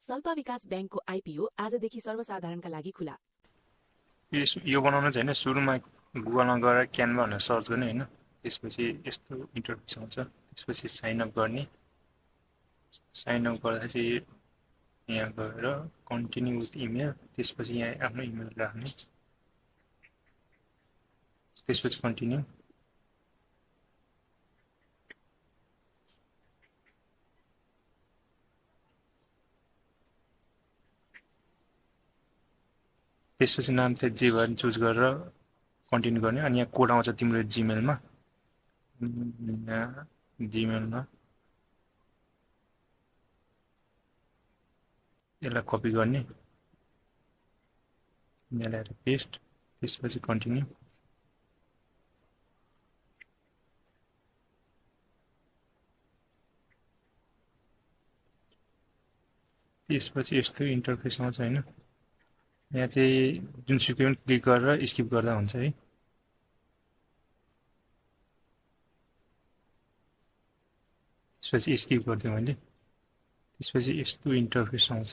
सल्पा विकास बैंकको आइपिओ आजदेखि सर्वसाधारणका लागि खुला। यो बनाउन चाहिँ होइन सुरुमा गुगलमा गएर क्यानभा भनेर सर्च गर्ने होइन, त्यसपछि यस्तो इन्टरफेस आउँछ। त्यसपछि साइन अप गर्ने। साइन अप गर्दा चाहिँ यहाँ गएर कन्टिन्यू विथ इमेल, त्यसपछि यहाँ आफ्नो इमेल राख्ने, त्यसपछि कन्टिन्यू। त्यसपछि नाम चाहिँ जे भए पनि चुज गरेर कन्टिन्यू गर्ने। अनि यहाँ कोड आउँछ तिम्रो जिमेलमा। यहाँ जिमेलमा यसलाई कपी गर्ने, यहाँ ल्याएर पेस्ट, त्यसपछि कन्टिन्यू। त्यसपछि यस्तो इन्टरफेस आउँछ होइन। यहाँ चाहिँ जुनसुकै पनि क्लिक गरेर स्किप गर्दा हुन्छ है। त्यसपछि स्किप गरिदिएँ मैले। त्यसपछि यस्तो इन्टरफेस आउँछ।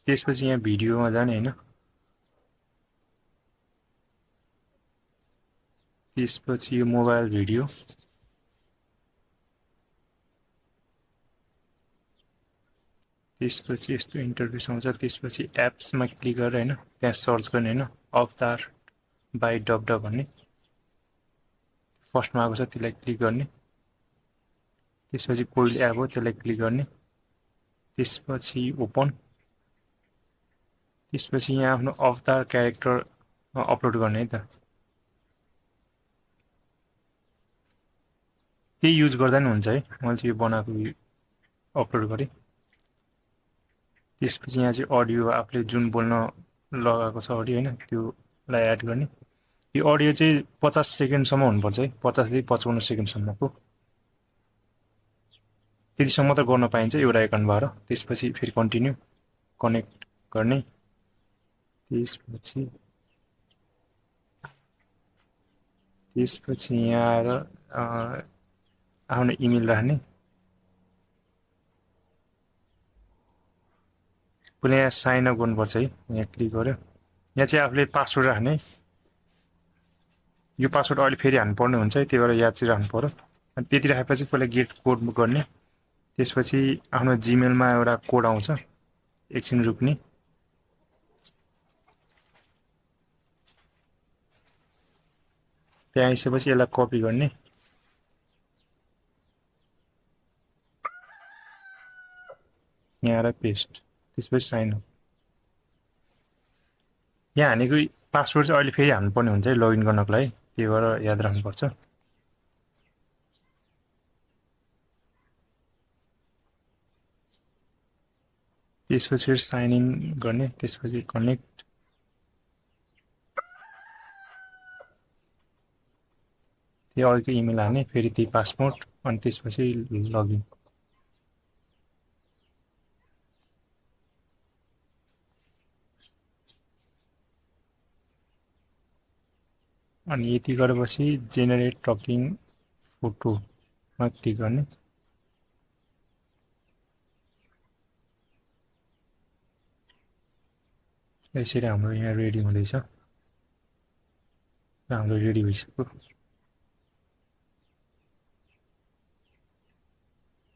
त्यसपछि यहाँ भिडियोमा जाने होइन। त्यसपछि यो मोबाइल भिडियो, त्यसपछि यस्तो इन्टरफेस आउँछ। त्यसपछि एप्समा क्लिक गरेर होइन त्यहाँ सर्च गर्ने होइन, अवतार बाई डब भन्ने फर्स्टमा आएको छ त्यसलाई क्लिक गर्ने। त्यसपछि कोइल एप हो त्यसलाई क्लिक गर्ने। त्यसपछि ओपन। त्यसपछि यहाँ आफ्नो अवतार क्यारेक्टर अपलोड गर्ने है त। त्यही युज गर्दा नि हुन्छ है। मैले चाहिँ यो बनाएको अपलोड गरेँ। त्यसपछि यहाँ चाहिँ अडियो आफूले जुन बोल्न लगाएको छ अडियो होइन त्योलाई एड गर्ने। यो अडियो चाहिँ 50 सेकेन्डसम्म हुनुपर्छ है, 50देखि 55 सेकेन्डसम्मको। त्यतिसम्म त गर्न पाइन्छ एउटा एकाउन्टबाट। त्यसपछि फेरि कन्टिन्यू कनेक्ट गर्ने। त्यसपछि यहाँ आएर आफ्नो इमेल राख्ने। पहिला यहाँ साइन अप गर्नुपर्छ है, यहाँ क्लिक गर्यो। यहाँ चाहिँ आफूले पासवर्ड राख्ने। यो पासवर्ड अहिले फेरि हान्नुपर्ने हुन्छ है, त्यही भएर याद चाहिँ राख्नु पर्यो। अनि त्यति राखेपछि पहिला गेट कोड गर्ने। त्यसपछि आफ्नो जिमेलमा एउटा कोड आउँछ, एकछिन रोक्ने। त्यहाँ आइसकेपछि यसलाई कपी गर्ने। यहाँ आएर पेस्ट, त्यसपछि साइन अप। यहाँ हानेको पासवर्ड चाहिँ अहिले फेरि हान्नुपर्ने हुन्छ है लगइन गर्नको लागि, त्यही भएर याद राख्नुपर्छ। त्यसपछि फेरि साइन इन गर्ने। त्यसपछि कनेक्ट। त्यो अघिको इमेल हाने, फेरि त्यही पासवर्ड, अनि त्यसपछि लगइन। अनि यति गरेपछि जेनेरेट टकिङ फोटोमा क्लिक गर्ने। यसरी हाम्रो यहाँ रेडी हुँदैछ र हाम्रो रेडी भइसक्यो।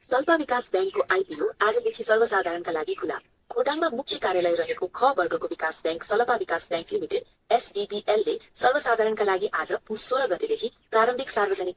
सल्पा विकास बैंकको आइपिओ आजदेखि सर्वसाधारणका लागि खुला। खोटाङमा मुख्य कार्यालय रहेको ख वर्गको विकास बैंक सल्पा विकास बैंक लिमिटेड एसडीबीएलले सर्वसाधारणका लागि आज पुस 16 गतेदेखि प्रारम्भिक सार्वजनिक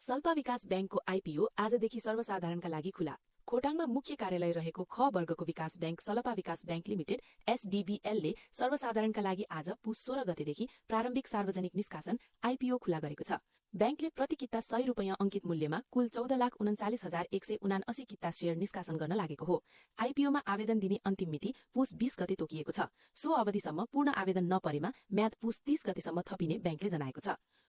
सल्पा विकास बैंकको आइपिओ आजदेखि सर्वसाधारणका लागि खुला। खोटाङमा मुख्य कार्यालय रहेको ख वर्गको विकास बैंक सल्पा विकास बैंक लिमिटेड एसडीबीएलले सर्वसाधारणका लागि आज पुस 16 गतेदेखि प्रारम्भिक सार्वजनिक निष्कासन आइपिओ खुला गरेको छ। बैंकले प्रति किता 100 रुपैयाँ अंकित मूल्यमा कुल 14,39,179 किता शेयर निष्कासन गर्न लागेको हो। आइपिओमा आवेदन दिने अन्तिम मिति पुस 20 गते तोकिएको छ। सो अवधिसम्म पूर्ण आवेदन नपरेमा म्याद पुस 30 गतेसम्म थपिने बैंकले जनाएको छ।